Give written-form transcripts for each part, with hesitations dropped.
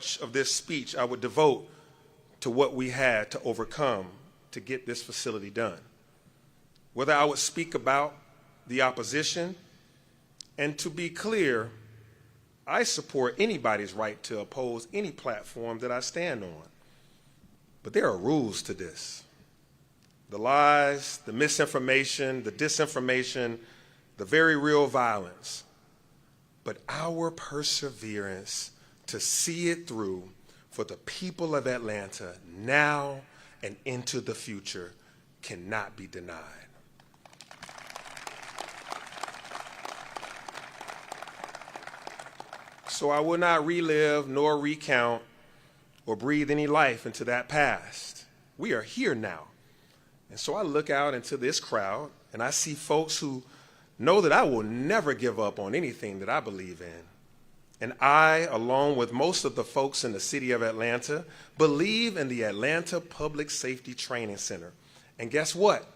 Much of this speech I would devote to what we had to overcome to get this facility done. Whether I would speak about the opposition, and to be clear, I support anybody's right to oppose any platform that I stand on. But there are rules to this. The lies, the misinformation, the disinformation, the very real violence. But our perseverance to see it through for the people of Atlanta now and into the future cannot be denied. So I will not relive nor recount or breathe any life into that past. We are here now. And so I look out into this crowd and I see folks who know that I will never give up on anything that I believe in. And I, along with most of the folks in the city of Atlanta, believe in the Atlanta Public Safety Training Center. And guess what?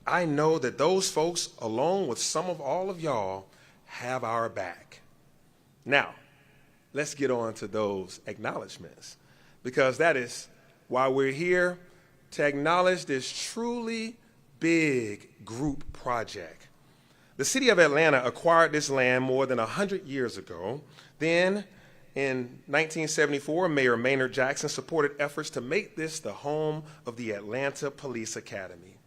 I know that those folks, along with some of all of y'all, have our back. Now, let's get on to those acknowledgments, because that is why we're here, to acknowledge this truly big group project. The city of Atlanta acquired this land more than 100 years ago. Then, in 1974, Mayor Maynard Jackson supported efforts to make this the home of the Atlanta Police Academy.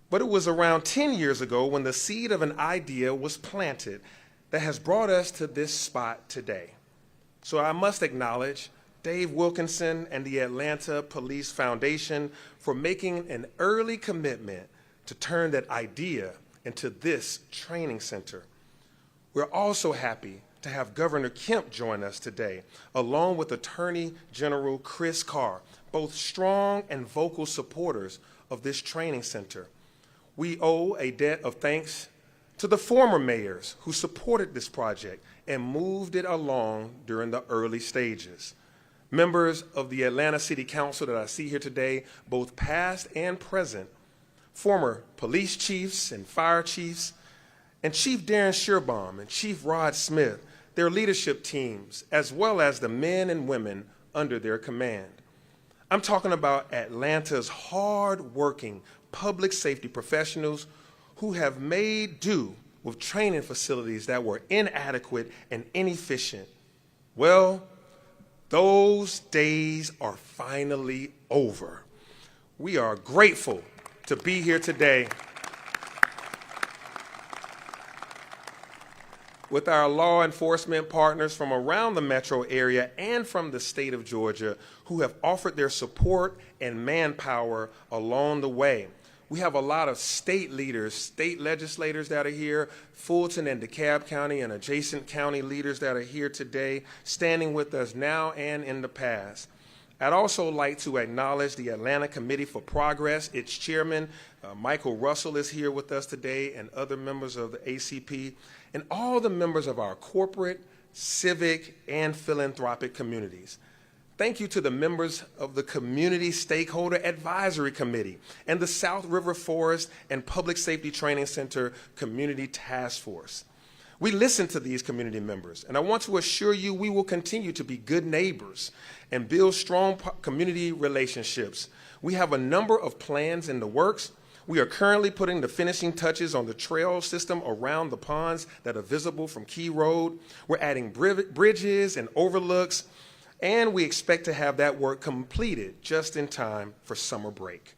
But it was around 10 years ago when the seed of an idea was planted that has brought us to this spot today. So I must acknowledge Dave Wilkinson and the Atlanta Police Foundation for making an early commitment to turn that idea into this training center. We're also happy to have Governor Kemp join us today, along with Attorney General Chris Carr, both strong and vocal supporters of this training center. We owe a debt of thanks to the former mayors who supported this project and moved it along during the early stages. Members of the Atlanta City Council that I see here today, both past and present, former police chiefs and fire chiefs, and Chief Darren Shearbaum and Chief Rod Smith, their leadership teams, as well as the men and women under their command. I'm talking about Atlanta's hard-working public safety professionals who have made do with training facilities that were inadequate and inefficient. Well, those days are finally over. We are grateful to be here today with our law enforcement partners from around the metro area and from the state of Georgia who have offered their support and manpower along the way. We have a lot of state leaders, state legislators that are here, Fulton and DeKalb County and adjacent county leaders that are here today, standing with us now and in the past. I'd also like to acknowledge the Atlanta Committee for Progress. Its chairman, Michael Russell, is here with us today, and other members of the ACP, and all the members of our corporate, civic, and philanthropic communities. Thank you to the members of the Community Stakeholder Advisory Committee and the South River Forest and Public Safety Training Center Community Task Force. We listen to these community members, and I want to assure you we will continue to be good neighbors and build strong community relationships. We have a number of plans in the works. We are currently putting the finishing touches on the trail system around the ponds that are visible from Key Road. We're adding bridges and overlooks, and we expect to have that work completed just in time for summer break.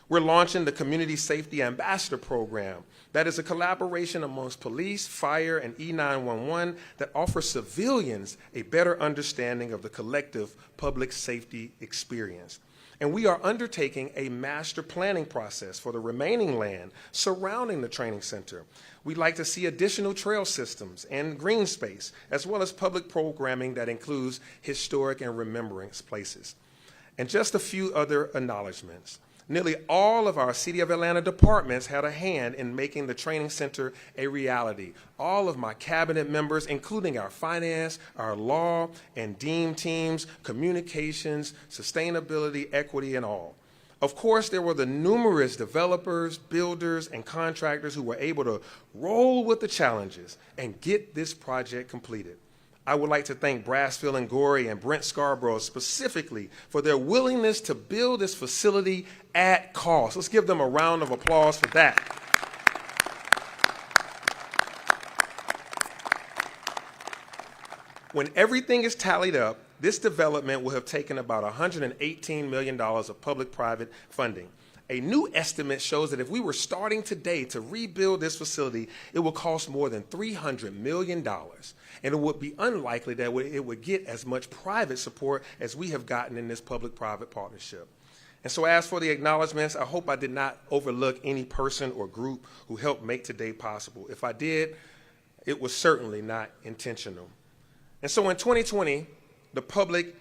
We're launching the Community Safety Ambassador Program. That is a collaboration amongst police, fire, and E911 that offers civilians a better understanding of the collective public safety experience. And we are undertaking a master planning process for the remaining land surrounding the training center. We'd like to see additional trail systems and green space, as well as public programming that includes historic and remembrance places. And just a few other acknowledgments. Nearly all of our City of Atlanta departments had a hand in making the training center a reality. All of my cabinet members, including our finance, our law and dean teams, communications, sustainability, equity, and all. Of course, there were the numerous developers, builders, and contractors who were able to roll with the challenges and get this project completed. I would like to thank Brassfield and Gorey and Brent Scarborough specifically for their willingness to build this facility at cost. Let's give them a round of applause for that. When everything is tallied up, this development will have taken about $118 million of public-private funding. A new estimate shows that if we were starting today to rebuild this facility, it would cost more than $300 million. And it would be unlikely that it would get as much private support as we have gotten in this public-private partnership. And so as for the acknowledgments, I hope I did not overlook any person or group who helped make today possible. If I did, it was certainly not intentional. And so in 2020, the public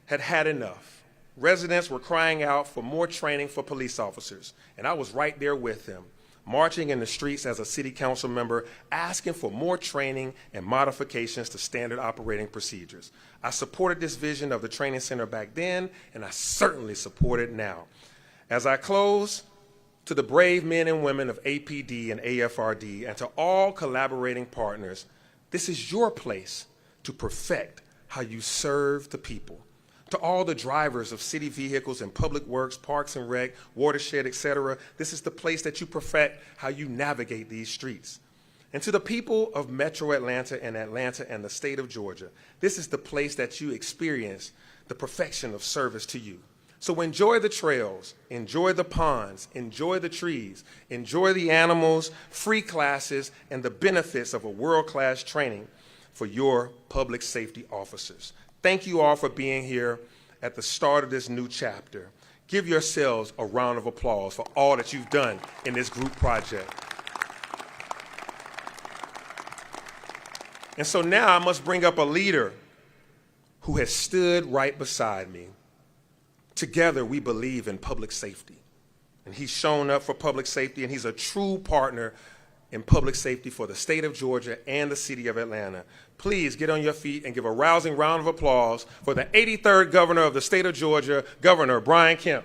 had had enough. Residents were crying out for more training for police officers, and I was right there with them, marching in the streets as a city council member, asking for more training and modifications to standard operating procedures. I supported this vision of the training center back then, and I certainly support it now. As I close, to the brave men and women of APD and AFRD, and to all collaborating partners, this is your place to perfect how you serve the people. To all the drivers of city vehicles and public works, parks and rec, watershed, etc., this is the place that you perfect how you navigate these streets. And to the people of Metro Atlanta and the state of Georgia, this is the place that you experience the perfection of service to you. So enjoy the trails, enjoy the ponds, enjoy the trees, enjoy the animals, free classes, and the benefits of a world-class training for your public safety officers. Thank you all for being here at the start of this new chapter. Give yourselves a round of applause for all that you've done in this group project. And so now I must bring up a leader who has stood right beside me. Together we believe in public safety. And he's shown up for public safety, and he's a true partner in public safety for the state of Georgia and the city of Atlanta. Please get on your feet and give a rousing round of applause for the 83rd governor of the state of Georgia, Governor Brian Kemp.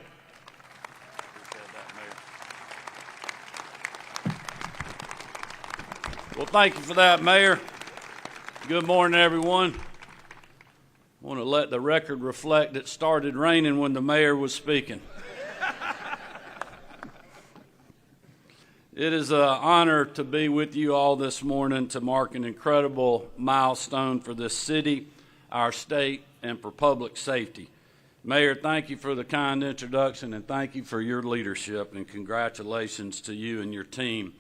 Well, thank you for that, Mayor. Good morning, everyone. I want to let the record reflect it started raining when the mayor was speaking. It is an honor to be with you all this morning to mark an incredible milestone for this city, our state, and for public safety. Mayor, thank you for the kind introduction, and thank you for your leadership, and congratulations to you and your team.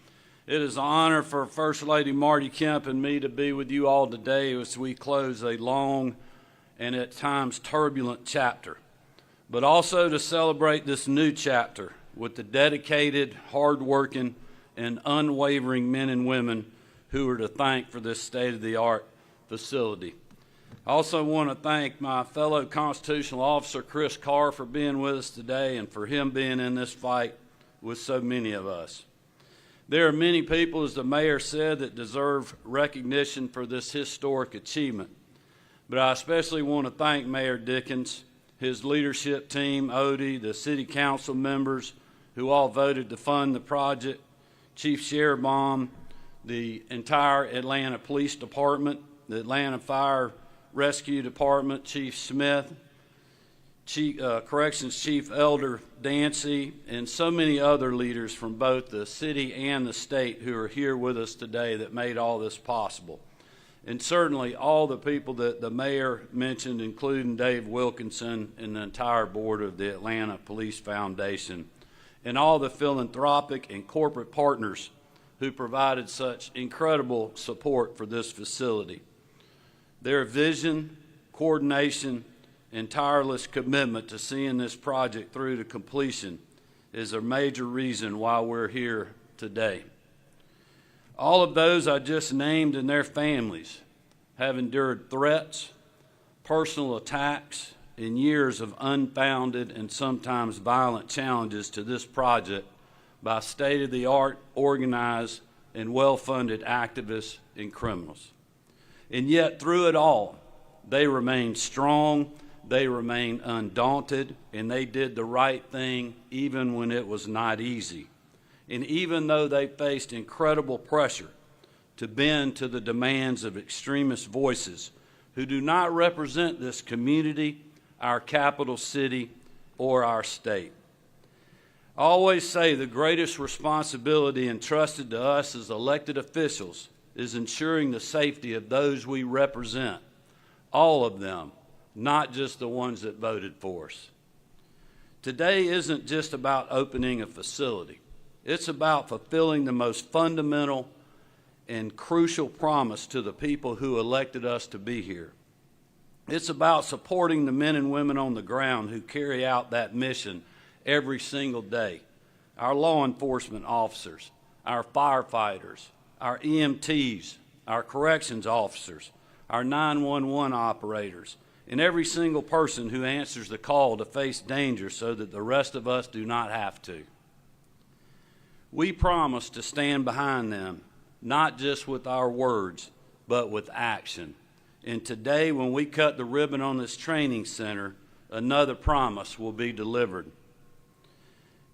It is an honor for First Lady Marty Kemp and me to be with you all today as we close a long and at times turbulent chapter, but also to celebrate this new chapter with the dedicated, hard-working, and unwavering men and women who are to thank for this state-of-the-art facility. I also want to thank my fellow constitutional officer, Chris Carr, for being with us today and for him being in this fight with so many of us. There are many people, as the mayor said, that deserve recognition for this historic achievement, but I especially want to thank Mayor Dickens, his leadership team, Odie, the city council members who all voted to fund the project, Chief Sherbaum, the entire Atlanta Police Department, the Atlanta Fire Rescue Department, Chief Smith, Corrections Chief Elder Dancy, and so many other leaders from both the city and the state who are here with us today that made all this possible. And certainly all the people that the mayor mentioned, including Dave Wilkinson and the entire board of the Atlanta Police Foundation, and all the philanthropic and corporate partners who provided such incredible support for this facility. Their vision, coordination, and tireless commitment to seeing this project through to completion is a major reason why we're here today. All of those I just named and their families have endured threats, personal attacks, and years of unfounded and sometimes violent challenges to this project by state-of-the-art, organized, and well-funded activists and criminals. And yet, through it all, they remain strong, they remain undaunted, and they did the right thing even when it was not easy. And even though they faced incredible pressure to bend to the demands of extremist voices who do not represent this community, our capital city, or our state. I always say the greatest responsibility entrusted to us as elected officials is ensuring the safety of those we represent, all of them, not just the ones that voted for us. Today isn't just about opening a facility. It's about fulfilling the most fundamental and crucial promise to the people who elected us to be here. It's about supporting the men and women on the ground who carry out that mission every single day. Our law enforcement officers, our firefighters, our EMTs, our corrections officers, our 911 operators, and every single person who answers the call to face danger so that the rest of us do not have to. We promise to stand behind them, not just with our words, but with action. And today, when we cut the ribbon on this training center, another promise will be delivered.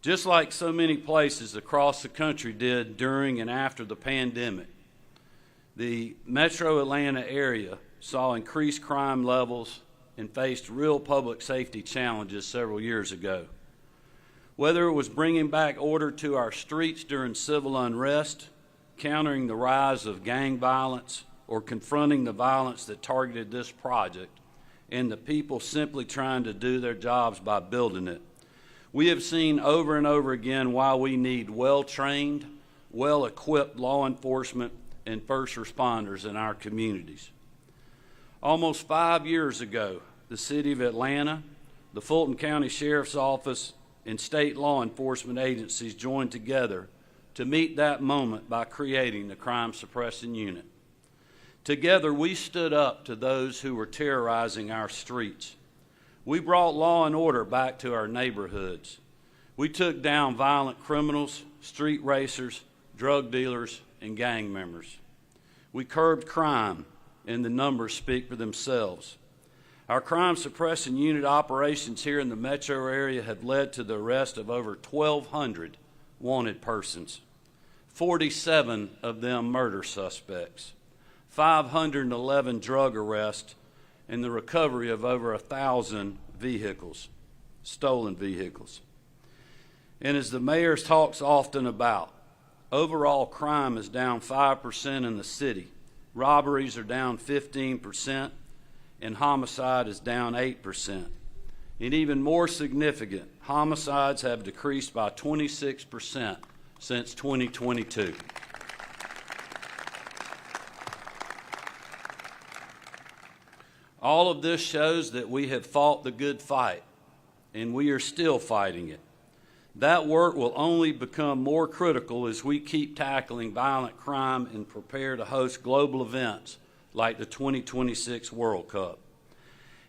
Just like so many places across the country did during and after the pandemic, the metro Atlanta area saw increased crime levels and faced real public safety challenges several years ago. Whether it was bringing back order to our streets during civil unrest, countering the rise of gang violence, or confronting the violence that targeted this project, and the people simply trying to do their jobs by building it, we have seen over and over again why we need well-trained, well-equipped law enforcement and first responders in our communities. Almost 5 years ago, the City of Atlanta, the Fulton County Sheriff's Office, and state law enforcement agencies joined together to meet that moment by creating the Crime Suppression Unit. Together, we stood up to those who were terrorizing our streets. We brought law and order back to our neighborhoods. We took down violent criminals, street racers, drug dealers, and gang members. We curbed crime, and the numbers speak for themselves. Our Crime Suppression Unit operations here in the metro area have led to the arrest of over 1,200 wanted persons, 47 of them murder suspects, 511 drug arrests, and the recovery of over 1,000 vehicles, stolen vehicles. And as the mayor talks often about, overall crime is down 5% in the city, robberies are down 15%, and homicide is down 8%. And even more significant, homicides have decreased by 26% since 2022. All of this shows that we have fought the good fight, and we are still fighting it. That work will only become more critical as we keep tackling violent crime and prepare to host global events like the 2026 World Cup.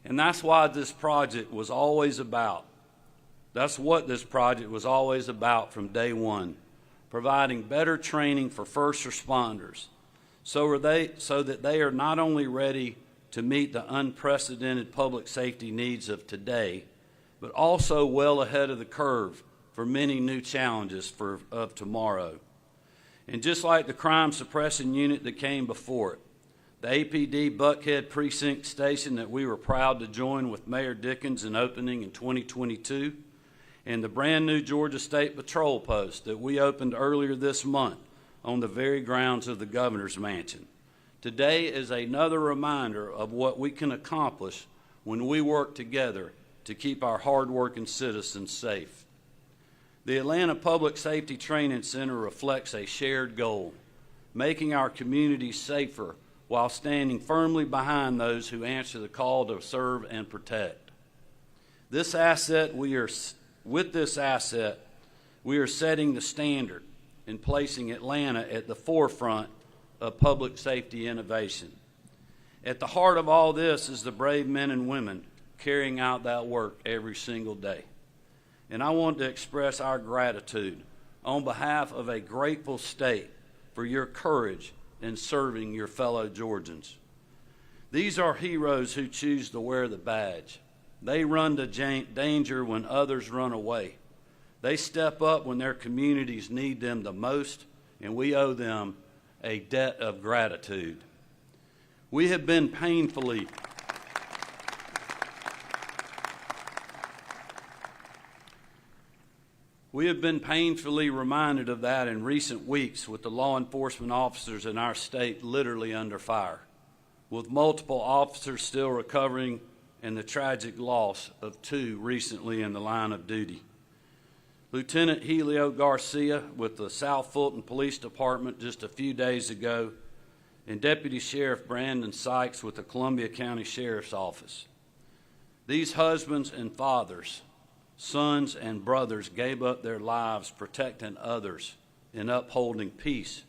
And that's what this project was always about from day one, providing better training for first responders so that they are not only ready to meet the unprecedented public safety needs of today, but also well ahead of the curve for many new challenges of tomorrow. And just like the Crime Suppression Unit that came before it, the APD Buckhead Precinct Station that we were proud to join with Mayor Dickens in opening in 2022, and the brand new Georgia State Patrol Post that we opened earlier this month on the very grounds of the Governor's Mansion. Today is another reminder of what we can accomplish when we work together to keep our hardworking citizens safe. The Atlanta Public Safety Training Center reflects a shared goal, making our communities safer while standing firmly behind those who answer the call to serve and protect. With this asset, we are setting the standard and placing Atlanta at the forefront of public safety innovation. At the heart of all this is the brave men and women carrying out that work every single day. And I want to express our gratitude on behalf of a grateful state for your courage in serving your fellow Georgians. These are heroes who choose to wear the badge. They run to danger when others run away. They step up when their communities need them the most, and we owe them a debt of gratitude. We have been painfully reminded of that in recent weeks with the law enforcement officers in our state literally under fire, with multiple officers still recovering and the tragic loss of 2 recently in the line of duty. Lieutenant Helio Garcia with the South Fulton Police Department just a few days ago, and Deputy Sheriff Brandon Sykes with the Columbia County Sheriff's Office. These husbands and fathers, sons and brothers gave up their lives protecting others and upholding peace.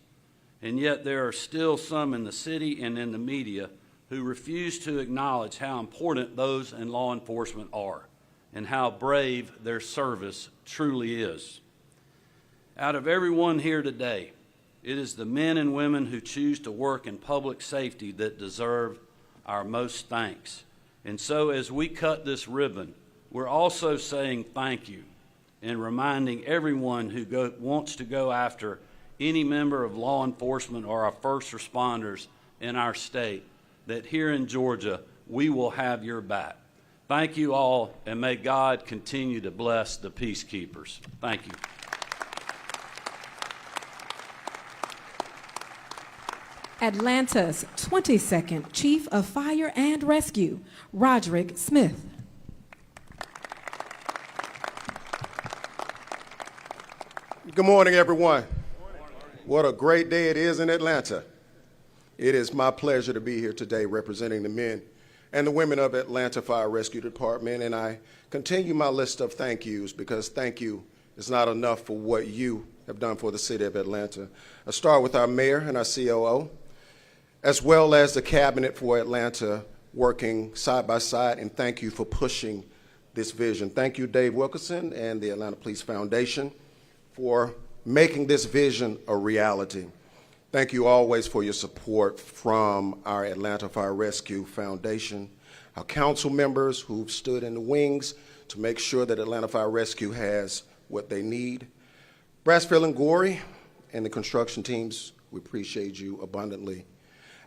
And yet there are still some in the city and in the media who refuse to acknowledge how important those in law enforcement are and how brave their service truly is. Out of everyone here today, it is the men and women who choose to work in public safety that deserve our most thanks. And so as we cut this ribbon, we're also saying thank you and reminding everyone who wants to go after any member of law enforcement or our first responders in our state that here in Georgia, we will have your back. Thank you all, and may God continue to bless the peacekeepers. Thank you. Atlanta's 22nd Chief of Fire and Rescue, Roderick Smith. Good morning, everyone. What a great day it is in Atlanta. It is my pleasure to be here today representing the men and the women of Atlanta Fire Rescue Department, and I continue my list of thank yous because thank you is not enough for what you have done for the city of Atlanta. I start with our mayor and our COO, as well as the cabinet for Atlanta working side by side, and thank you for pushing this vision. Thank you, Dave Wilkerson and the Atlanta Police Foundation for making this vision a reality. Thank you always for your support from our Atlanta Fire Rescue Foundation, our council members who've stood in the wings to make sure that Atlanta Fire Rescue has what they need. Brassfield and Gorey and the construction teams, we appreciate you abundantly.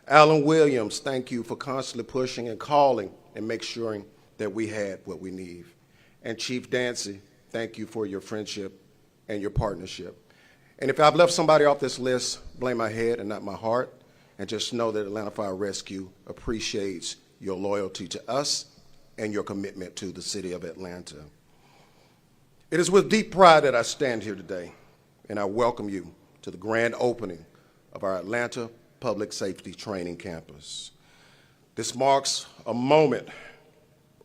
Alan Williams, thank you for constantly pushing and calling and make sure that we had what we need. And Chief Dancy, thank you for your friendship and your partnership. And if I've left somebody off this list, blame my head and not my heart, and just know that Atlanta Fire Rescue appreciates your loyalty to us and your commitment to the city of Atlanta. It is with deep pride that I stand here today, and I welcome you to the grand opening of our Atlanta Public Safety Training Campus. This marks a moment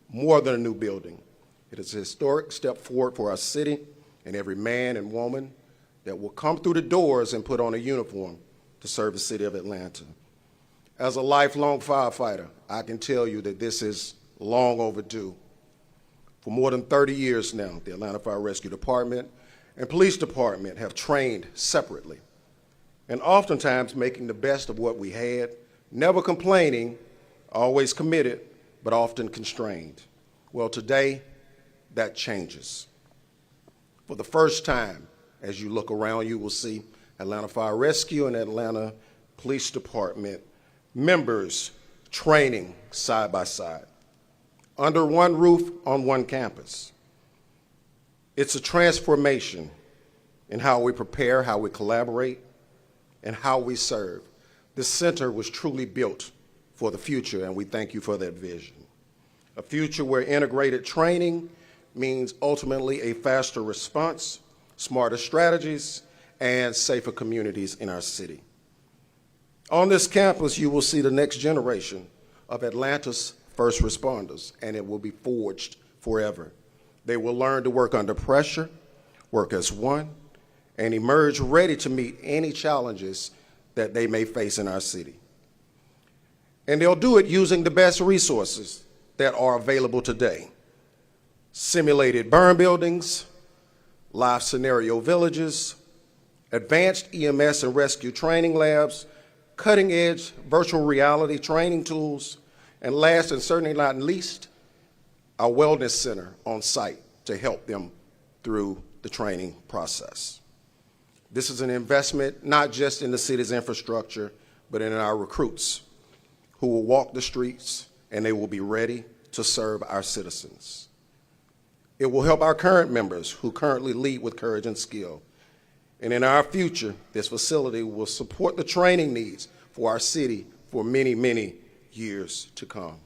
more than a new building. It is a historic step forward for our city and every man and woman that will come through the doors and put on a uniform to serve the city of Atlanta. As a lifelong firefighter, I can tell you that this is long overdue. For more than 30 years now, the Atlanta Fire Rescue Department and Police Department have trained separately, and oftentimes making the best of what we had, never complaining, always committed, but often constrained. Well, today, that changes. For the first time, as you look around, you will see Atlanta Fire Rescue and Atlanta Police Department members training side by side, under one roof on one campus. It's a transformation in how we prepare, how we collaborate, and how we serve. This center was truly built for the future, and we thank you for that vision. A future where integrated training means ultimately a faster response, smarter strategies, and safer communities in our city. On this campus, you will see the next generation of Atlanta's first responders, and it will be forged forever. They will learn to work under pressure, work as one, and emerge ready to meet any challenges that they may face in our city. And they'll do it using the best resources that are available today. Simulated burn buildings, live scenario villages, advanced EMS and rescue training labs, cutting-edge virtual reality training tools, and last and certainly not least, our wellness center on site to help them through the training process. This is an investment not just in the city's infrastructure, but in our recruits who will walk the streets, and they will be ready to serve our citizens. It will help our current members who currently lead with courage and skill. And in our future, this facility will support the training needs for our city for many, many years to come.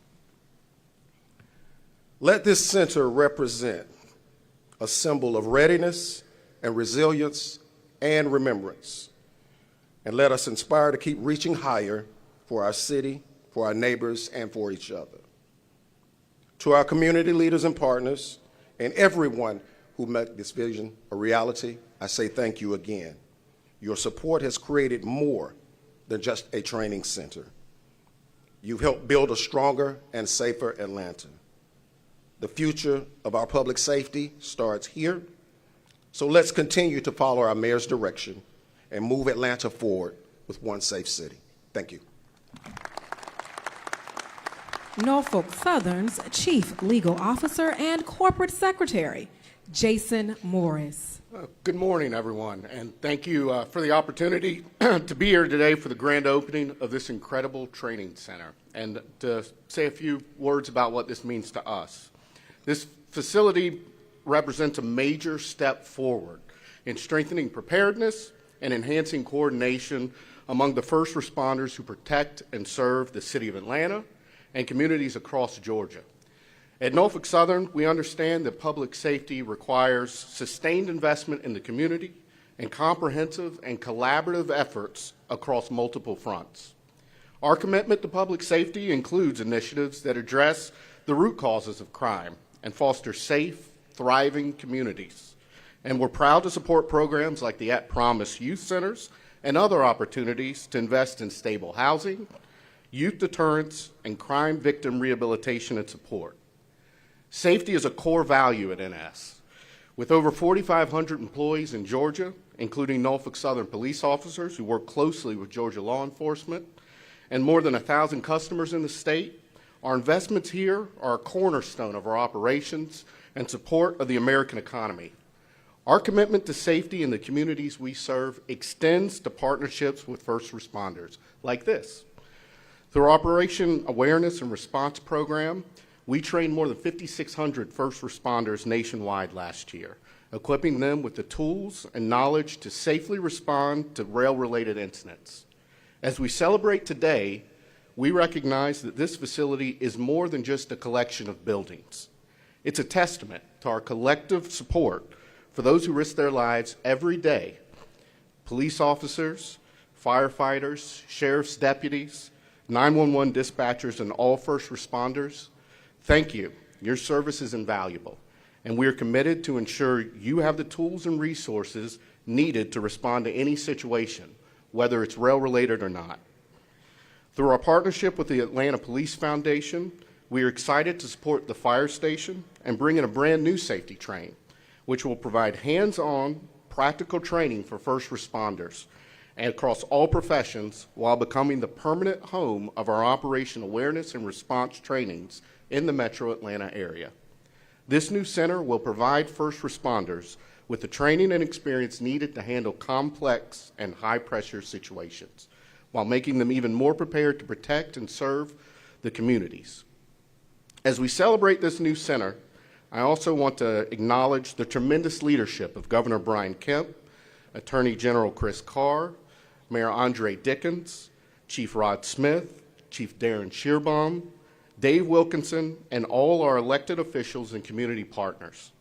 Let this center represent a symbol of readiness and resilience and remembrance. And let us inspire to keep reaching higher for our city, for our neighbors, and for each other. To our community leaders and partners, and everyone who made this vision a reality, I say thank you again. Your support has created more than just a training center. You've helped build a stronger and safer Atlanta. The future of our public safety starts here, so let's continue to follow our mayor's direction and move Atlanta forward with one safe city. Thank you. Norfolk Southern's Chief Legal Officer and Corporate Secretary, Jason Morris. Good morning, everyone, and thank you for the opportunity to be here today for the grand opening of this incredible training center and to say a few words about what this means to us. This facility represents a major step forward in strengthening preparedness and enhancing coordination among the first responders who protect and serve the city of Atlanta and communities across Georgia. At Norfolk Southern, we understand that public safety requires sustained investment in the community and comprehensive and collaborative efforts across multiple fronts. Our commitment to public safety includes initiatives that address the root causes of crime and foster safe, thriving communities. And we're proud to support programs like the At Promise Youth Centers and other opportunities to invest in stable housing, youth deterrence, and crime victim rehabilitation and support. Safety is a core value at NS. With over 4,500 employees in Georgia, including Norfolk Southern police officers who work closely with Georgia law enforcement, and more than 1,000 customers in the state, our investments here are a cornerstone of our operations and support of the American economy. Our commitment to safety in the communities we serve extends to partnerships with first responders like this. Through our Operation Awareness and Response Program, we trained more than 5,600 first responders nationwide last year, equipping them with the tools and knowledge to safely respond to rail-related incidents. As we celebrate today, we recognize that this facility is more than just a collection of buildings. It's a testament to our collective support for those who risk their lives every day: police officers, firefighters, sheriff's deputies, 911 dispatchers, and all first responders. Thank you. Your service is invaluable, and we are committed to ensure you have the tools and resources needed to respond to any situation, whether it's rail-related or not. Through our partnership with the Atlanta Police Foundation, we are excited to support the fire station and bring in a brand new safety train, which will provide hands-on, practical training for first responders and across all professions while becoming the permanent home of our Operation Awareness and Response trainings in the metro Atlanta area. This new center will provide first responders with the training and experience needed to handle complex and high-pressure situations, while making them even more prepared to protect and serve the communities. As we celebrate this new center, I also want to acknowledge the tremendous leadership of Governor Brian Kemp, Attorney General Chris Carr, Mayor Andre Dickens, Chief Rod Smith, Chief Darren Shearbaum, Dave Wilkinson, and all our elected officials and community partners.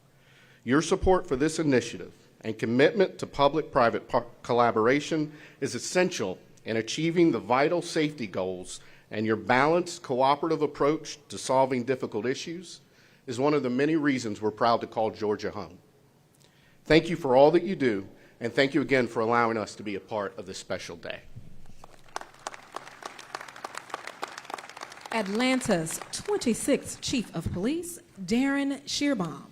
Your support for this initiative and commitment to public-private collaboration is essential in achieving the vital safety goals, and your balanced, cooperative approach to solving difficult issues is one of the many reasons we're proud to call Georgia home. Thank you for all that you do, and thank you again for allowing us to be a part of this special day. Atlanta's 26th Chief of Police, Darren Shearbaum.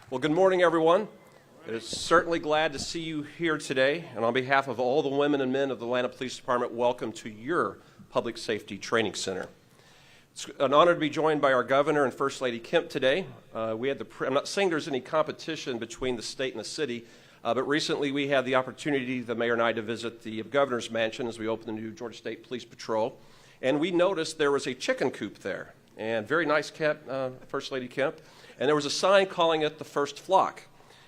Well, good morning, everyone. It is certainly glad to see you here today, and on behalf of all the women and men of the Atlanta Police Department, welcome to your Public Safety Training Center. It's an honor to be joined by our Governor and First Lady Kemp today. I'm not saying there's any competition between the state and the city. But recently we had the opportunity, the mayor and I, to visit the governor's mansion as we opened the new Georgia State Police Patrol. And we noticed there was a chicken coop there, and very nice kept, First Lady Kemp. And there was a sign calling it the first flock.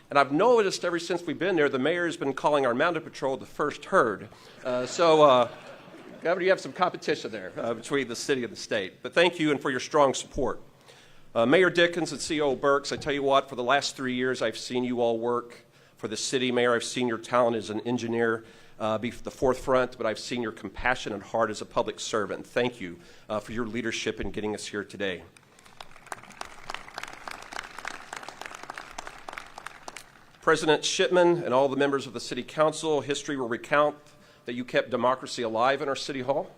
And I've noticed ever since we've been there, the mayor has been calling our mounted patrol the first herd. Governor, you have some competition there between the city and the state. But thank you and for your strong support. Mayor Dickens and CEO Burks, I tell you what, for the last 3 years I've seen you all work for the city. Mayor, I've seen your talent as an engineer be the forefront, but I've seen your compassion and heart as a public servant. Thank you for your leadership in getting us here today. President Shipman and all the members of the City Council, history will recount that you kept democracy alive in our City Hall.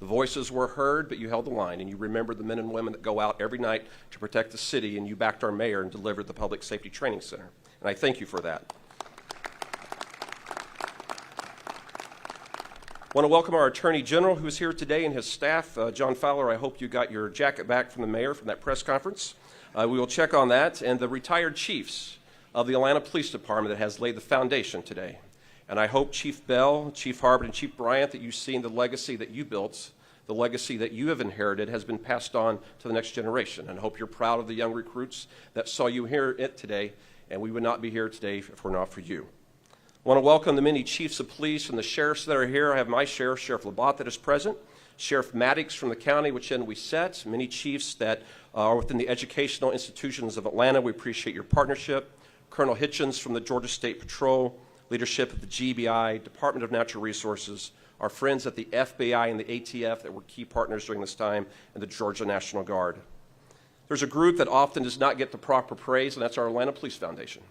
The voices were heard, but you held the line, and you remembered the men and women that go out every night to protect the city, and you backed our mayor and delivered the Public Safety Training Center. And I thank you for that. I want to welcome our Attorney General who is here today and his staff. John Fowler, I hope you got your jacket back from the mayor from that press conference. We will check on that. And the retired chiefs of the Atlanta Police Department that has laid the foundation today. And I hope Chief Bell, Chief Harbert, and Chief Bryant, that you've seen the legacy that you built, the legacy that you have inherited has been passed on to the next generation. And I hope you're proud of the young recruits that saw you here today, and we would not be here today if it were not for you. I want to welcome the many chiefs of police and the sheriffs that are here. I have my sheriff, Sheriff Labatt, that is present, Sheriff Maddox from the county, which end we set, many chiefs that are within the educational institutions of Atlanta. We appreciate your partnership. Colonel Hitchens from the Georgia State Patrol, leadership of the GBI, Department of Natural Resources, our friends at the FBI and the ATF that were key partners during this time, and the Georgia National Guard. There's a group that often does not get the proper praise, and that's our Atlanta Police Foundation.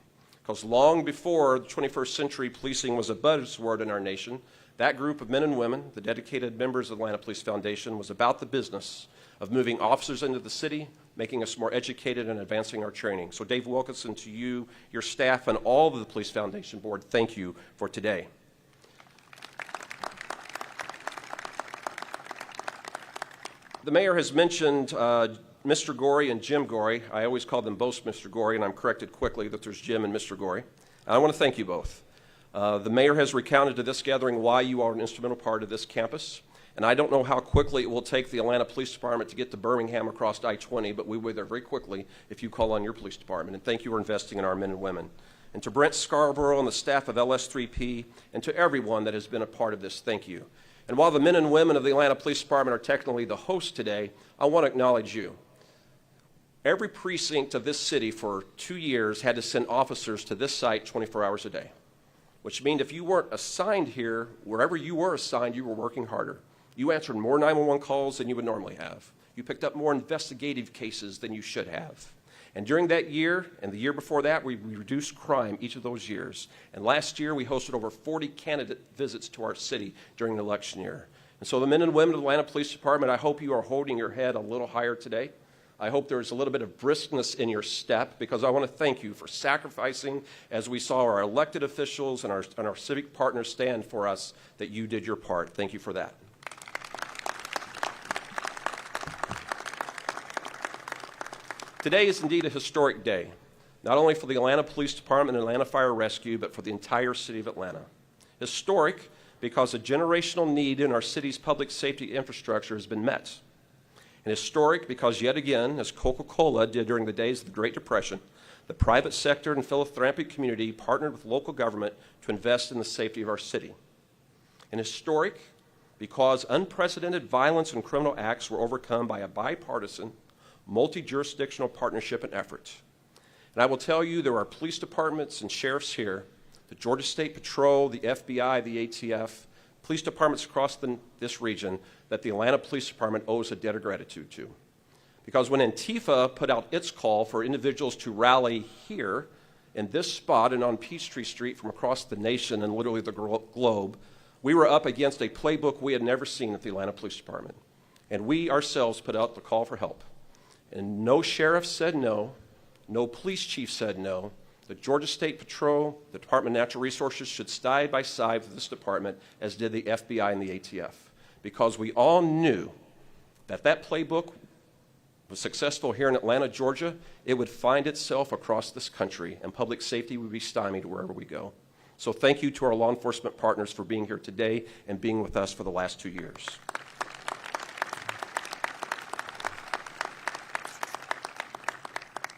Because long before the 21st century policing was a buzzword in our nation, that group of men and women, the dedicated members of the Atlanta Police Foundation, was about the business of moving officers into the city, making us more educated, and advancing our training. So Dave Wilkinson, to you, your staff, and all of the Police Foundation Board, thank you for today. The mayor has mentioned Mr. Gorey and Jim Gorey. I always call them both Mr. Gorey, and I'm corrected quickly that there's Jim and Mr. Gorey. And I want to thank you both. The mayor has recounted to this gathering why you are an instrumental part of this campus. And I don't know how quickly it will take the Atlanta Police Department to get to Birmingham across I-20, but we will be there very quickly if you call on your police department. And thank you for investing in our men and women. And to Brent Scarborough and the staff of LS3P, and to everyone that has been a part of this, thank you. And while the men and women of the Atlanta Police Department are technically the host today, I want to acknowledge you. Every precinct of this city for 2 years had to send officers to this site 24 hours a day, which means if you weren't assigned here, wherever you were assigned, you were working harder. You answered more 911 calls than you would normally have. You picked up more investigative cases than you should have. And during that year and the year before that, we reduced crime each of those years. And last year, we hosted over 40 candidate visits to our city during the election year. And so the men and women of the Atlanta Police Department, I hope you are holding your head a little higher today. I hope there's a little bit of briskness in your step, because I want to thank you for sacrificing as we saw our elected officials and our civic partners stand for us, that you did your part. Thank you for that. Today is indeed a historic day, not only for the Atlanta Police Department and Atlanta Fire Rescue, but for the entire city of Atlanta. Historic because a generational need in our city's public safety infrastructure has been met. And historic because, yet again, as Coca-Cola did during the days of the Great Depression, the private sector and philanthropic community partnered with local government to invest in the safety of our city. And historic because unprecedented violence and criminal acts were overcome by a bipartisan, multi-jurisdictional partnership and effort. And I will tell you, there are police departments and sheriffs here, the Georgia State Patrol, the FBI, the ATF, police departments across this region, that the Atlanta Police Department owes a debt of gratitude to. Because when Antifa put out its call for individuals to rally here in this spot and on Peachtree Street from across the nation and literally the globe, we were up against a playbook we had never seen at the Atlanta Police Department. And we ourselves put out the call for help. And no sheriff said no, no police chief said no. The Georgia State Patrol, the Department of Natural Resources should side by side with this department, as did the FBI and the ATF. Because we all knew that that playbook was successful here in Atlanta, Georgia, it would find itself across this country, and public safety would be stymied wherever we go. So thank you to our law enforcement partners for being here today and being with us for the last 2 years.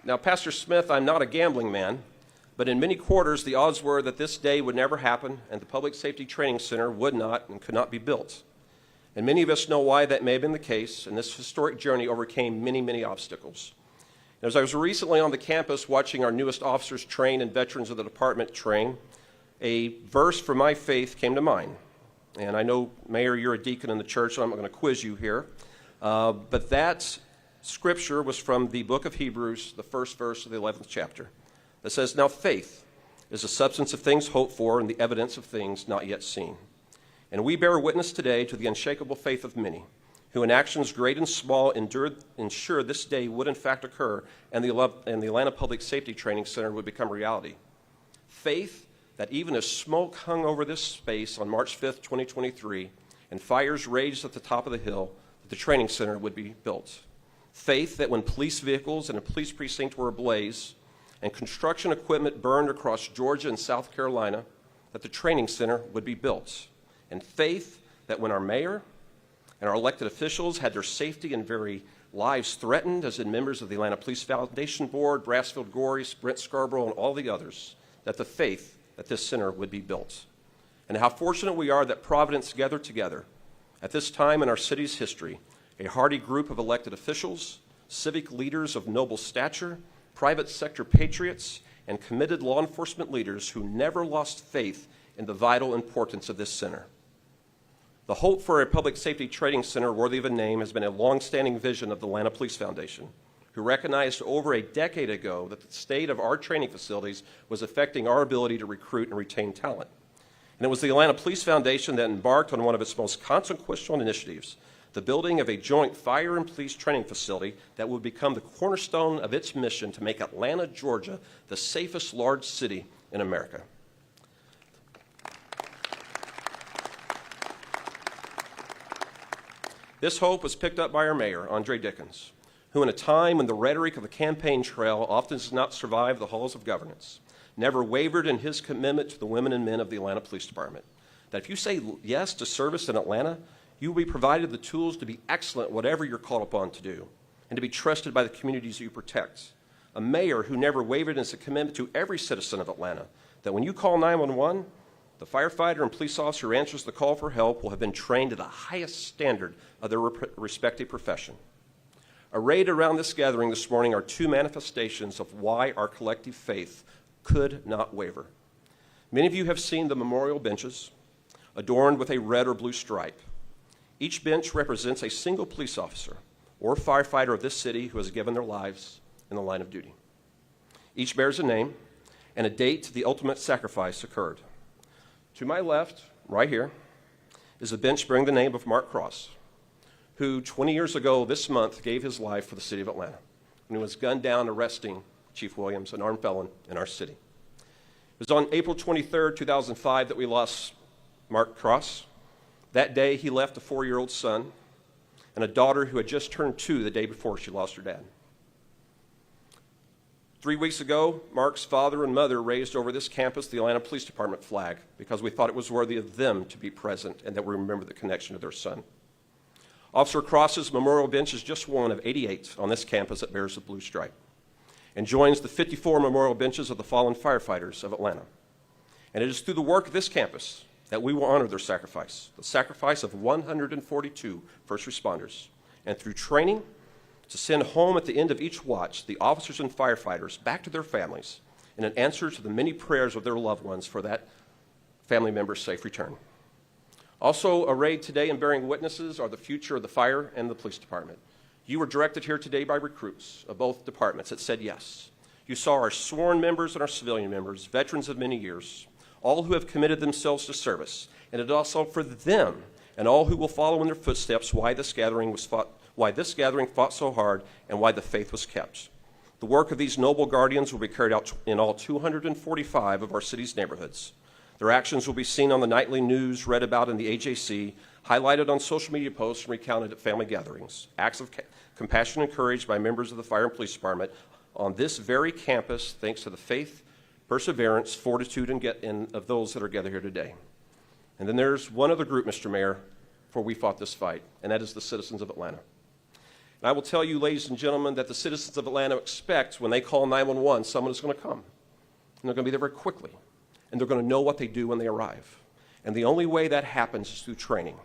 Now, Pastor Smith, I'm not a gambling man, but in many quarters, the odds were that this day would never happen and the Public Safety Training Center would not and could not be built. And many of us know why that may have been the case, and this historic journey overcame many, many obstacles. And as I was recently on the campus watching our newest officers train and veterans of the department train, a verse from my faith came to mind. And I know, Mayor, you're a deacon in the church, so I'm not going to quiz you here. But that scripture was from the book of Hebrews, the first verse of the 11th chapter, that says, "Now faith is the substance of things hoped for and the evidence of things not yet seen. And we bear witness today to the unshakable faith of many, who in actions great and small ensure this day would in fact occur and the Atlanta Public Safety Training Center would become reality. Faith that even as smoke hung over this space on March 5th, 2023, and fires raged at the top of the hill, that the training center would be built. Faith that when police vehicles and a police precinct were ablaze and construction equipment burned across Georgia and South Carolina, that the training center would be built. And faith that when our mayor and our elected officials had their safety and very lives threatened, as in members of the Atlanta Police Foundation Board, Brassfield Gorey, Brent Scarborough, and all the others, that the faith that this center would be built. And how fortunate we are that Providence gathered together at this time in our city's history, a hardy group of elected officials, civic leaders of noble stature, private sector patriots, and committed law enforcement leaders who never lost faith in the vital importance of this center. The hope for a public safety training center worthy of a name has been a long-standing vision of the Atlanta Police Foundation, who recognized over a decade ago that the state of our training facilities was affecting our ability to recruit and retain talent. And it was the Atlanta Police Foundation that embarked on one of its most consequential initiatives, the building of a joint fire and police training facility that would become the cornerstone of its mission to make Atlanta, Georgia, the safest large city in America. This hope was picked up by our mayor, Andre Dickens, who in a time when the rhetoric of the campaign trail often does not survive the halls of governance, never wavered in his commitment to the women and men of the Atlanta Police Department, that if you say yes to service in Atlanta, you will be provided the tools to be excellent whatever you're called upon to do, and to be trusted by the communities you protect. A mayor who never wavered in his commitment to every citizen of Atlanta, that when you call 911, the firefighter and police officer who answers the call for help will have been trained to the highest standard of their respective profession. Arrayed around this gathering this morning are two manifestations of why our collective faith could not waver. Many of you have seen the memorial benches adorned with a red or blue stripe. Each bench represents a single police officer or firefighter of this city who has given their lives in the line of duty. Each bears a name and a date the ultimate sacrifice occurred. To my left, right here, is a bench bearing the name of Mark Cross, who 20 years ago this month gave his life for the city of Atlanta when he was gunned down arresting Chief Williams, an armed felon in our city. It was on April 23rd, 2005 that we lost Mark Cross. That day he left a 4-year-old son and a daughter who had just turned 2 the day before she lost her dad. 3 weeks ago, Mark's father and mother raised over this campus the Atlanta Police Department flag because we thought it was worthy of them to be present and that we remember the connection to their son. Officer Cross's memorial bench is just one of 88 on this campus that bears the blue stripe and joins the 54 memorial benches of the fallen firefighters of Atlanta. And it is through the work of this campus that we will honor their sacrifice, the sacrifice of 142 first responders, and through training, to send home at the end of each watch the officers and firefighters back to their families in an answer to the many prayers of their loved ones for that family member's safe return. Also arrayed today and bearing witnesses are the future of the fire and the police department. You were directed here today by recruits of both departments that said yes. You saw our sworn members and our civilian members, veterans of many years, all who have committed themselves to service, and it is also for them and all who will follow in their footsteps why this gathering fought so hard and why the faith was kept. The work of these noble guardians will be carried out in all 245 of our city's neighborhoods. Their actions will be seen on the nightly news, read about in the AJC, highlighted on social media posts, and recounted at family gatherings. Acts of compassion and courage by members of the Fire and Police Department on this very campus, thanks to the faith, perseverance, fortitude, and of those that are gathered here today. And then there's one other group, Mr. Mayor, for we fought this fight, and that is the citizens of Atlanta. And I will tell you, ladies and gentlemen, that the citizens of Atlanta expect when they call 911, someone is going to come. And they're going to be there very quickly. And they're going to know what they do when they arrive. And the only way that happens is through training.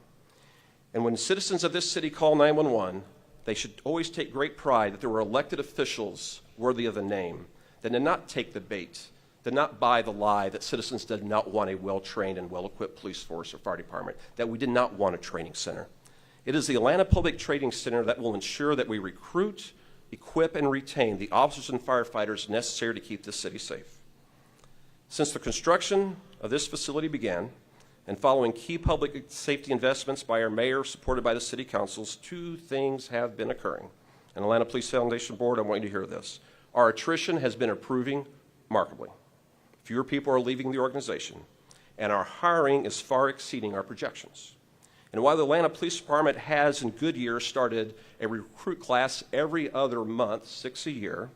And when citizens of this city call 911, they should always take great pride that there were elected officials worthy of the name, that did not take the bait, did not buy the lie that citizens did not want a well-trained and well-equipped police force or fire department, that we did not want a training center. It is the Atlanta Public Training Center that will ensure that we recruit, equip, and retain the officers and firefighters necessary to keep this city safe. Since the construction of this facility began, and following key public safety investments by our mayor, supported by the city councils, two things have been occurring. And Atlanta Police Foundation Board, I want you to hear this. Our attrition has been improving markedly. Fewer people are leaving the organization, and our hiring is far exceeding our projections. And while the Atlanta Police Department has, in good years, started a recruit class every other month, 6 a year,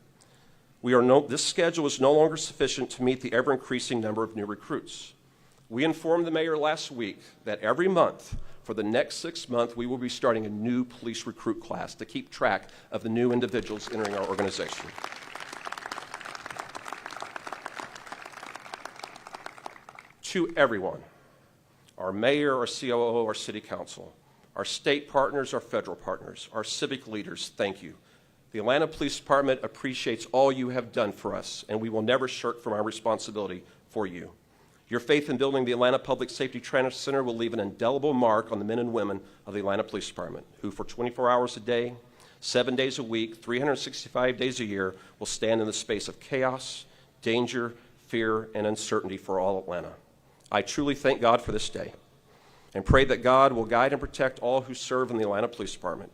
this schedule is no longer sufficient to meet the ever-increasing number of new recruits. We informed the mayor last week that every month, for the next 6 months, we will be starting a new police recruit class to keep track of the new individuals entering our organization. To everyone, our mayor, our COO, our city council, our state partners, our federal partners, our civic leaders, thank you. The Atlanta Police Department appreciates all you have done for us, and we will never shirk from our responsibility for you. Your faith in building the Atlanta Public Safety Training Center will leave an indelible mark on the men and women of the Atlanta Police Department, who for 24 hours a day, 7 days a week, 365 days a year, will stand in the space of chaos, danger, fear, and uncertainty for all Atlanta. I truly thank God for this day and pray that God will guide and protect all who serve in the Atlanta Police Department,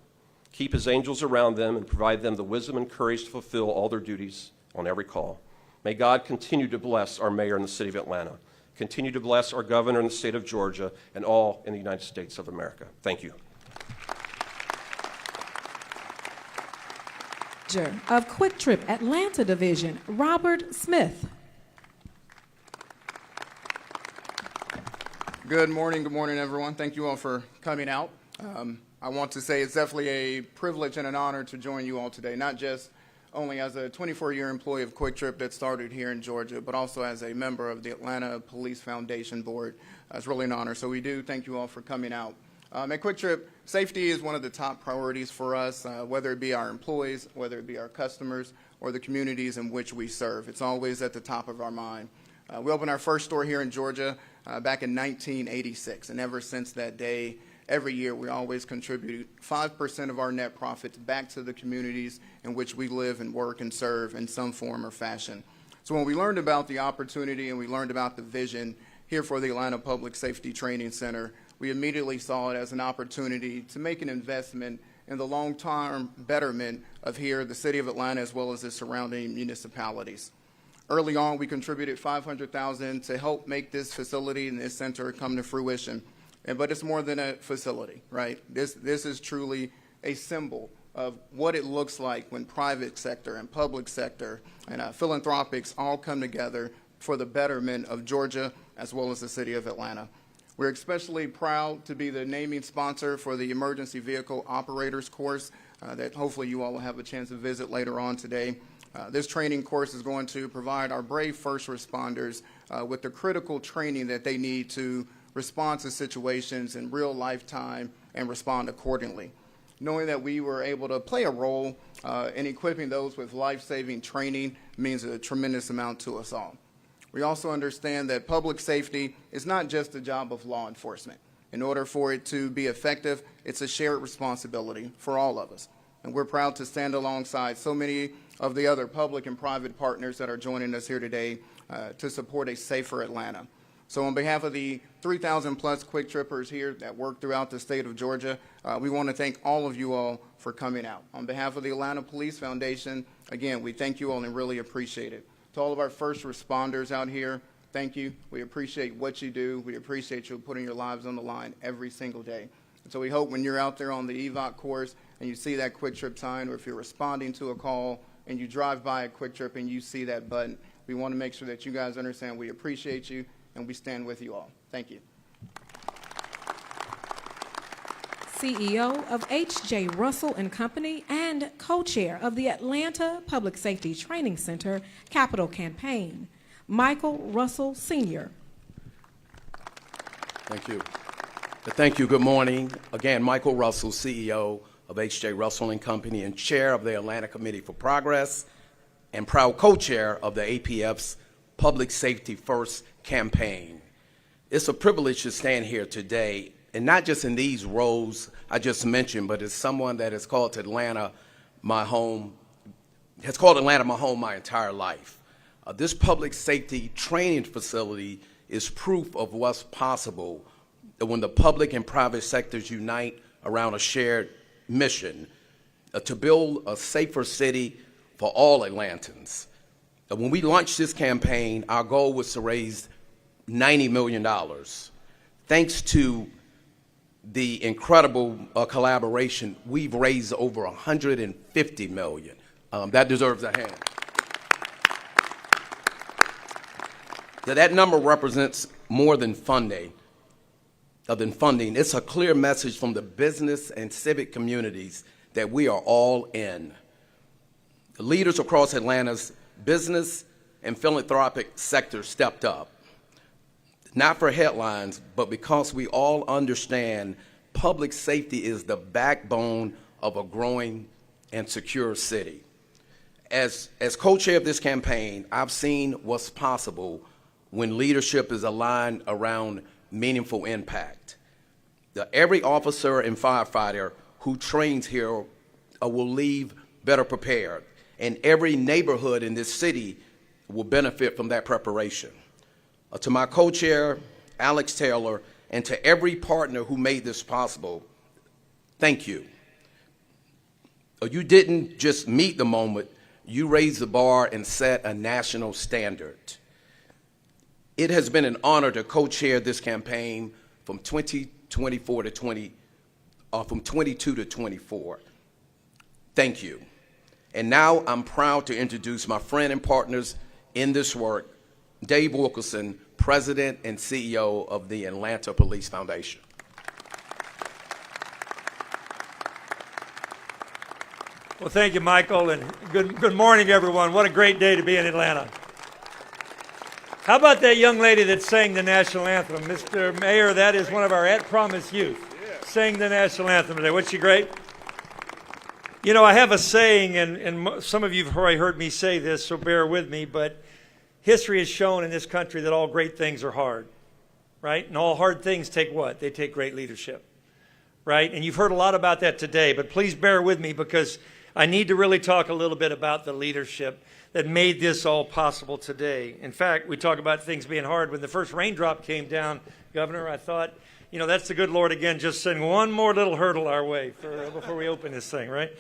keep his angels around them, and provide them the wisdom and courage to fulfill all their duties on every call. May God continue to bless our mayor in the city of Atlanta, continue to bless our governor in the state of Georgia, and all in the United States of America. Thank you. Of Quick Trip Atlanta Division, Robert Smith. Good morning, everyone. Thank you all for coming out. I want to say it's definitely a privilege and an honor to join you all today, not just only as a 24-year employee of Quick Trip that started here in Georgia, but also as a member of the Atlanta Police Foundation Board. It's really an honor. So we do thank you all for coming out. At Quick Trip, safety is one of the top priorities for us, whether it be our employees, whether it be our customers, or the communities in which we serve. It's always at the top of our mind. We opened our first store here in Georgia back in 1986, and ever since that day, every year we always contribute 5% of our net profits back to the communities in which we live and work and serve in some form or fashion. So when we learned about the opportunity and we learned about the vision here for the Atlanta Public Safety Training Center, we immediately saw it as an opportunity to make an investment in the long-term betterment of here, the city of Atlanta, as well as the surrounding municipalities. Early on, we contributed $500,000 to help make this facility and this center come to fruition. But it's more than a facility, right? This is truly a symbol of what it looks like when private sector and public sector and philanthropics all come together for the betterment of Georgia as well as the city of Atlanta. We're especially proud to be the naming sponsor for the Emergency Vehicle Operators course that hopefully you all will have a chance to visit later on today. This training course is going to provide our brave first responders with the critical training that they need to respond to situations in real lifetime and respond accordingly. Knowing that we were able to play a role in equipping those with life-saving training means a tremendous amount to us all. We also understand that public safety is not just the job of law enforcement. In order for it to be effective, it's a shared responsibility for all of us. And we're proud to stand alongside so many of the other public and private partners that are joining us here today to support a safer Atlanta. So on behalf of the 3,000 plus Quick Trippers here that work throughout the state of Georgia, we want to thank all of you all for coming out. On behalf of the Atlanta Police Foundation, again, we thank you all and really appreciate it. To all of our first responders out here, thank you. We appreciate what you do. We appreciate you putting your lives on the line every single day. And so we hope when you're out there on the EVOC course and you see that Quick Trip sign, or if you're responding to a call and you drive by a Quick Trip and you see that button, We want to make sure that you guys understand we appreciate you and we stand with you all. Thank you. CEO of H.J. Russell and Company and co-chair of the Atlanta Public Safety Training Center Capital Campaign, Michael Russell Sr. Thank you. Thank you. Good morning. Again, Michael Russell, CEO of H.J. Russell and Company and chair of the Atlanta Committee for Progress and proud co-chair of the APF's Public Safety First campaign. It's a privilege to stand here today, and not just in these roles I just mentioned, but as someone that has called Atlanta my home my entire life. This public safety training facility is proof of what's possible when the public and private sectors unite around a shared mission to build a safer city for all Atlantans. When we launched this campaign, our goal was to raise $90 million. Thanks to the incredible collaboration, we've raised over $150 million. That deserves a hand. That number represents more than funding. It's a clear message from the business and civic communities that we are all in. The leaders across Atlanta's business and philanthropic sector stepped up, not for headlines, but because we all understand public safety is the backbone of a growing and secure city. As co-chair of this campaign, I've seen what's possible when leadership is aligned around meaningful impact. Every officer and firefighter who trains here will leave better prepared, and every neighborhood in this city will benefit from that preparation. To my co-chair, Alex Taylor, and to every partner who made this possible, thank you. You didn't just meet the moment, you raised the bar and set a national standard. It has been an honor to co-chair this campaign from 22 to 24. Thank you. And now I'm proud to introduce my friend and partners in this work, Dave Wilkerson, President and CEO of the Atlanta Police Foundation. Well, thank you, Michael, and good morning, everyone. What a great day to be in Atlanta. How about that young lady that sang the national anthem? Mr. Mayor, that is one of our At Promise youth. Sang the national anthem today. Wasn't she great? You know, I have a saying, and some of you have already heard me say this, so bear with me, but history has shown in this country that all great things are hard, right? And all hard things take what? They take great leadership, right? And you've heard a lot about that today, but please bear with me because I need to really talk a little bit about the leadership that made this all possible today. In fact, we talk about things being hard. When the first raindrop came down, Governor, I thought, you know, that's the good Lord again, just sending one more little hurdle our way before we open this thing, right?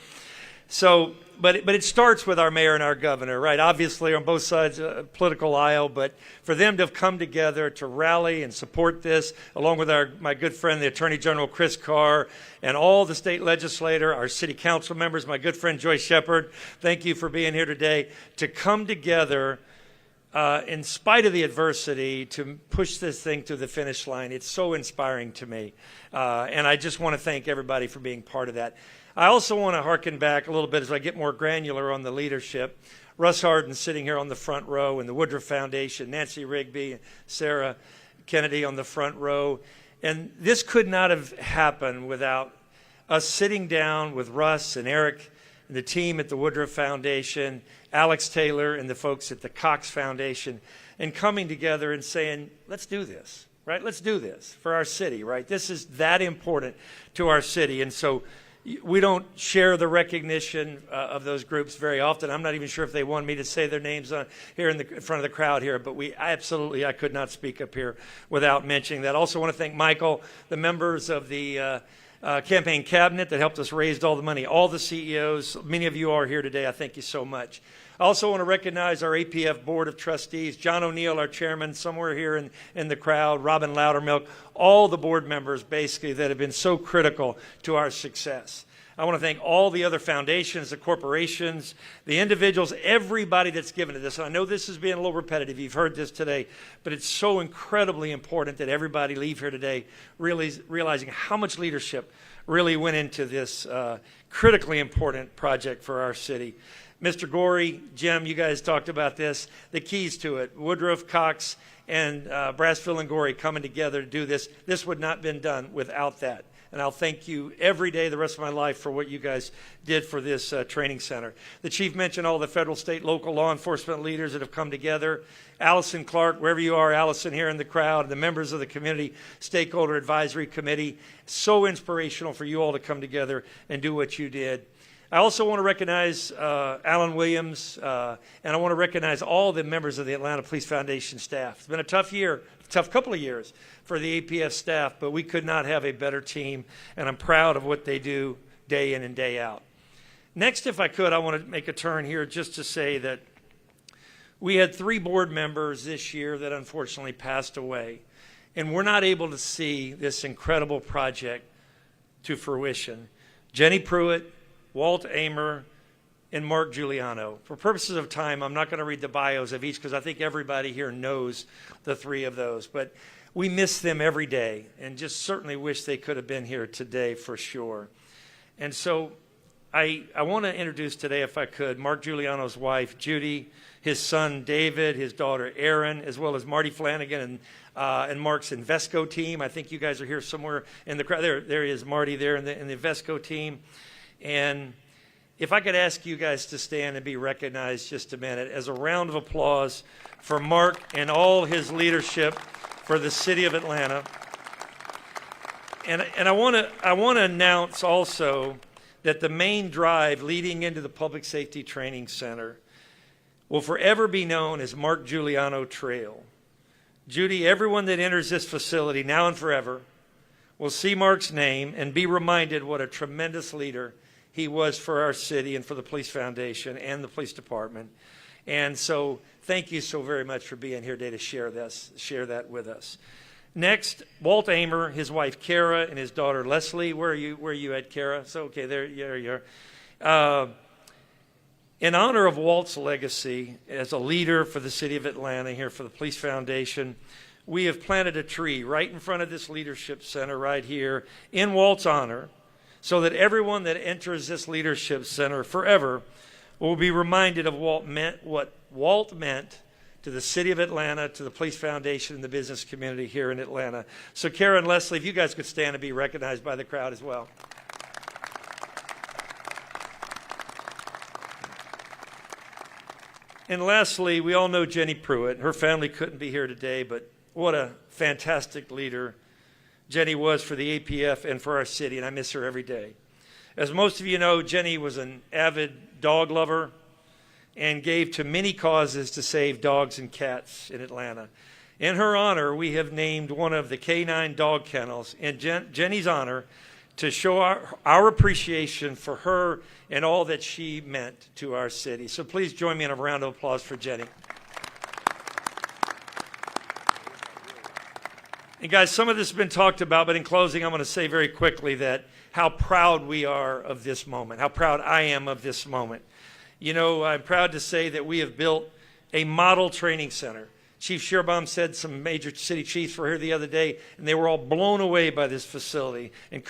So, but it starts with our mayor and our governor, right? Obviously on both sides of the political aisle, but for them to have come together to rally and support this, along with my good friend, the Attorney General Chris Carr, and all the state legislator, our city council members, my good friend Joyce Shepard, thank you for being here today, to come together in spite of the adversity to push this thing to the finish line. It's so inspiring to me. And I just want to thank everybody for being part of that. I also want to hearken back a little bit as I get more granular on the leadership. Russ Harden sitting here on the front row, and the Woodruff Foundation, Nancy Rigby, Sarah Kennedy on the front row. And this could not have happened without us sitting down with Russ and Eric and the team at the Woodruff Foundation, Alex Taylor and the folks at the Cox Foundation, and coming together and saying, let's do this, right? Let's do this for our city, right? This is that important to our city. And so we don't share the recognition of those groups very often. I'm not even sure if they want me to say their names here in front of the crowd here, but I could not speak up here without mentioning that. I also want to thank Michael, the members of the campaign cabinet that helped us raise all the money, all the CEOs. Many of you are here today. I thank you so much. I also want to recognize our APF Board of Trustees, John O'Neill, our chairman, somewhere here in the crowd, Robin Loudermilk, all the board members basically that have been so critical to our success. I want to thank all the other foundations, the corporations, the individuals, everybody that's given to this. And I know this is being a little repetitive. You've heard this today, but it's so incredibly important that everybody leave here today really realizing how much leadership really went into this critically important project for our city. Mr. Gorey, Jim, you guys talked about this, the keys to it. Woodruff, Cox, and Brassfield and Gorey coming together to do this. This would not have been done without that. And I'll thank you every day the rest of my life for what you guys did for this training center. The chief mentioned all the federal, state, local law enforcement leaders that have come together. Allison Clark, wherever you are, Allison here in the crowd, the members of the Community Stakeholder Advisory Committee. So inspirational for you all to come together and do what you did. I also want to recognize Alan Williams, and I want to recognize all the members of the Atlanta Police Foundation staff. It's been a tough year, tough couple of years for the APF staff, but we could not have a better team, and I'm proud of what they do day in and day out. Next, if I could, I want to make a turn here just to say that we had 3 board members this year that unfortunately passed away, and we're not able to see this incredible project to fruition. Jenny Pruitt, Walt Amer, and Mark Giuliano. For purposes of time, I'm not going to read the bios of each because I think everybody here knows the 3 of those. But we miss them every day and just certainly wish they could have been here today for sure. And so I want to introduce today, if I could, Mark Giuliano's wife, Judy, his son, David, his daughter, Erin, as well as Marty Flanagan and Mark's Invesco team. I think you guys are here somewhere in the crowd. There he is, Marty there in the Invesco team. And if I could ask you guys to stand and be recognized just a minute as a round of applause for Mark and all his leadership for the city of Atlanta. And I want to announce also that the main drive leading into the Public Safety Training Center will forever be known as Mark Giuliano Trail. Judy, everyone that enters this facility now and forever will see Mark's name and be reminded what a tremendous leader he was for our city and for the Police Foundation and the police department. And so thank you so very much for being here today to share that with us. Next, Walt Amer, his wife Kara, and his daughter Leslie. Where are you at, Kara? So, okay, there you are. In honor of Walt's legacy as a leader for the city of Atlanta here for the Police Foundation, we have planted a tree right in front of this leadership center right here in Walt's honor, so that everyone that enters this leadership center forever will be reminded of what Walt meant to the city of Atlanta, to the Police Foundation, and the business community here in Atlanta. So Kara and Leslie, if you guys could stand and be recognized by the crowd as well. And lastly, we all know Jenny Pruitt. Her family couldn't be here today, but what a fantastic leader Jenny was for the APF and for our city, and I miss her every day. As most of you know, Jenny was an avid dog lover and gave to many causes to save dogs and cats in Atlanta. In her honor, we have named one of the K9 dog kennels in Jenny's honor to show our appreciation for her and all that she meant to our city. So please join me in a round of applause for Jenny. And guys, some of this has been talked about, but in closing, I'm going to say very quickly that how proud we are of this moment, how proud I am of this moment. You know, I'm proud to say that we have built a model training center. Chief Shearbaum said some major city chiefs were here the other day, and they were all blown away by this facility and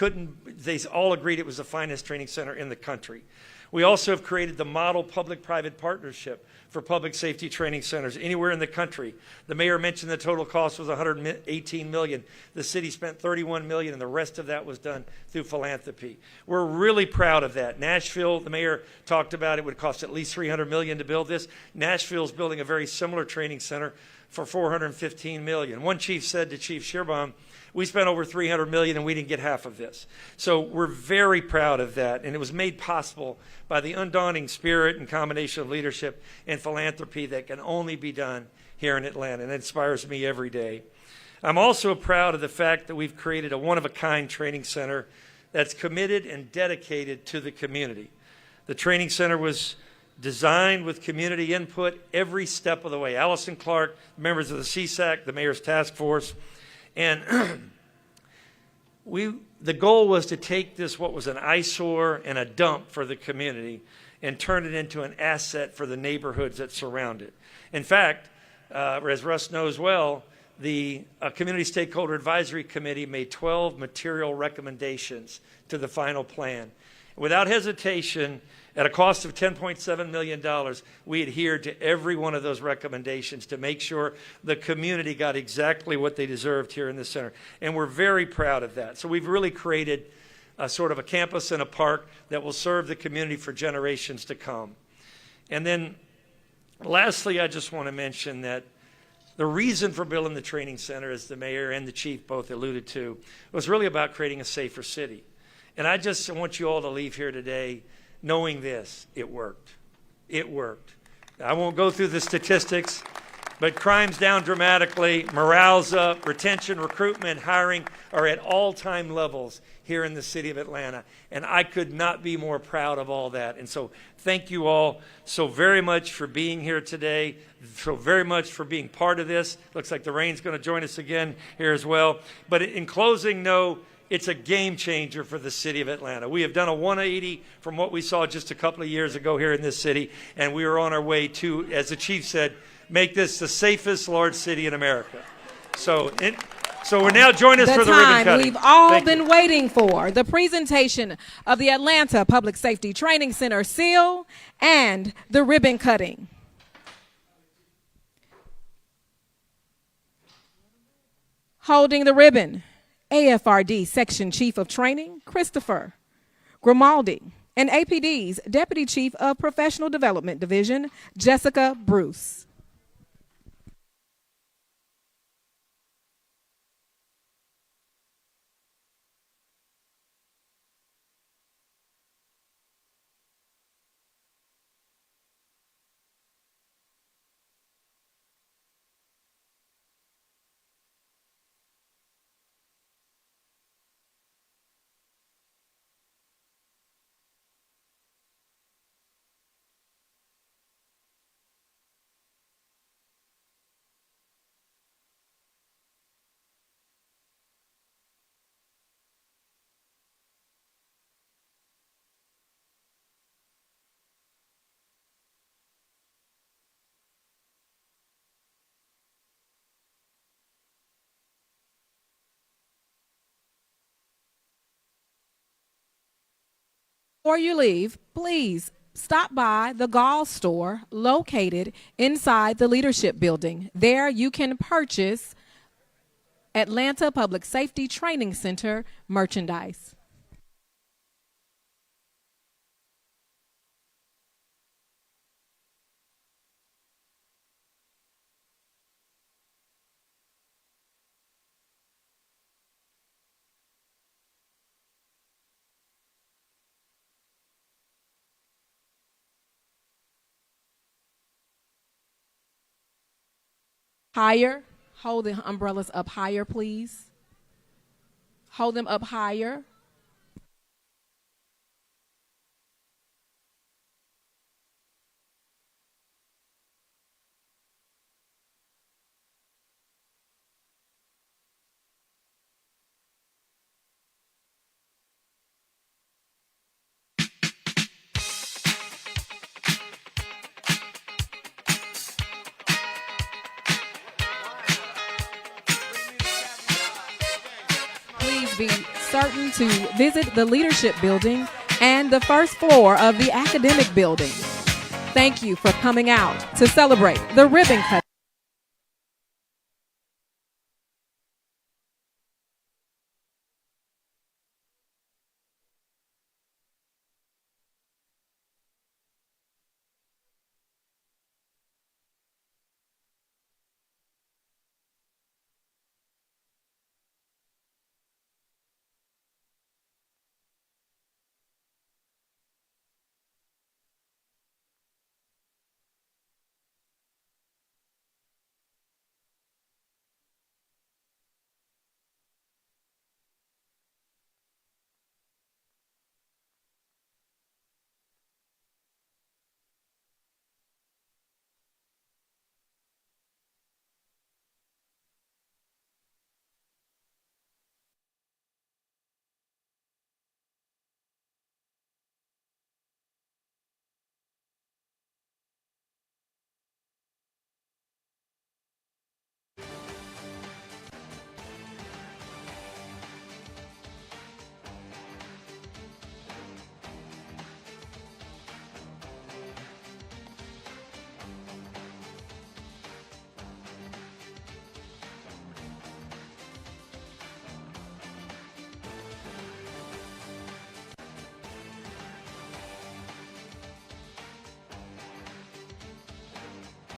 they all agreed it was the finest training center in the country. We also have created the model public-private partnership for public safety training centers anywhere in the country. The mayor mentioned the total cost was $118 million. The city spent $31 million, and the rest of that was done through philanthropy. We're really proud of that. Nashville, the mayor talked about it would cost at least $300 million to build this. Nashville's building a very similar training center for $415 million. One chief said to Chief Shearbaum, we spent over $300 million and we didn't get half of this. So we're very proud of that, and it was made possible by the undaunting spirit and combination of leadership and philanthropy that can only be done here in Atlanta, and it inspires me every day. I'm also proud of the fact that we've created a one-of-a-kind training center that's committed and dedicated to the community. The training center was designed with community input every step of the way. Allison Clark, members of the CSAC, the mayor's task force, and the goal was to take this, what was an eyesore and a dump for the community, and turn it into an asset for the neighborhoods that surround it. In fact, as Russ knows well, the Community Stakeholder Advisory Committee made 12 material recommendations to the final plan. Without hesitation, at a cost of $10.7 million, we adhered to every one of those recommendations to make sure the community got exactly what they deserved here in the center. And we're very proud of that. So we've really created a sort of a campus and a park that will serve the community for generations to come. And then lastly, I just want to mention that the reason for building the training center, as the mayor and the chief both alluded to, was really about creating a safer city. And I just want you all to leave here today knowing this: it worked. It worked. I won't go through the statistics, but crime's down dramatically, morale's up, retention, recruitment, hiring are at all-time levels here in the city of Atlanta. And I could not be more proud of all that. And so thank you all so very much for being here today, so very much for being part of this. Looks like the rain's going to join us again here as well. But in closing, no, it's a game changer for the city of Atlanta. We have done a 180 from what we saw just a couple of years ago here in this city, and we are on our way to, as the chief said, make this the safest large city in America. So we're now joining us for the ribbon cutting. We've all been waiting for, the presentation of the Atlanta Public Safety Training Center seal and the ribbon cutting. Holding the ribbon, AFRD Section Chief of Training, Christopher Grimaldi, and APD's Deputy Chief of Professional Development Division, Jessica Bruce. Before you leave, please stop by the Gall store located inside the Leadership Building. There you can purchase Atlanta Public Safety Training Center merchandise. Higher. Hold the umbrellas up higher, please. Hold them up higher. Be certain to visit the Leadership Building and the first floor of the Academic Building. Thank you for coming out to celebrate the ribbon cutting.